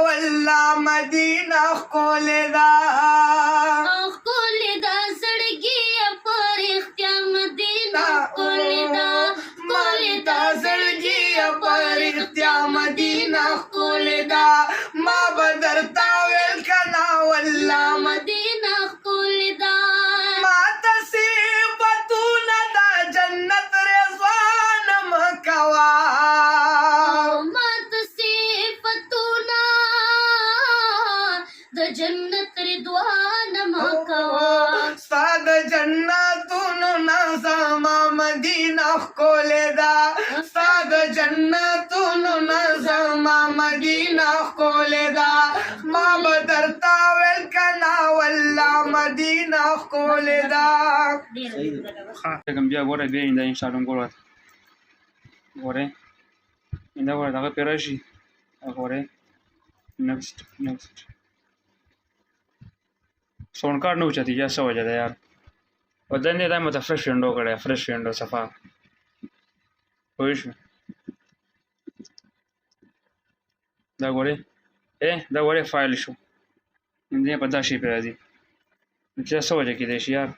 والله مدینه ښکلې ده ښکلې ده زړګي پر اختیا مدینه ښکلې ده ښکلې ده زړګي پر اختیا مدینه ښکلې ده ما به درته ویل کنه والله مدینه ښکلې ده ما ته صفتونه د جنت رضوان مه کوه ما ته صفتونه د جنت رضوان مه کوه ستا د جنتونو نه زما مدینه ښکلې ده ستا د جنتونو نه زما مدینه ښکلې ده ما به درته ویل کنه والله مدینه ښکلې ده بیا ګوره بیا اینده انشاءالله ګوره ګورئ اینده ګوره دغه پرې راشي ګورئ نیکسټ ساوند کارډ نه اوچتېږي یا څه وجه ده یار او دندې دا مته فرش ونډو کړی فرش ونډو صفا پوه شو دا ګورئ دا ګورئ فایل شو همدې په دا شي پرې راځي نو چې څه وجه کېدای شي یار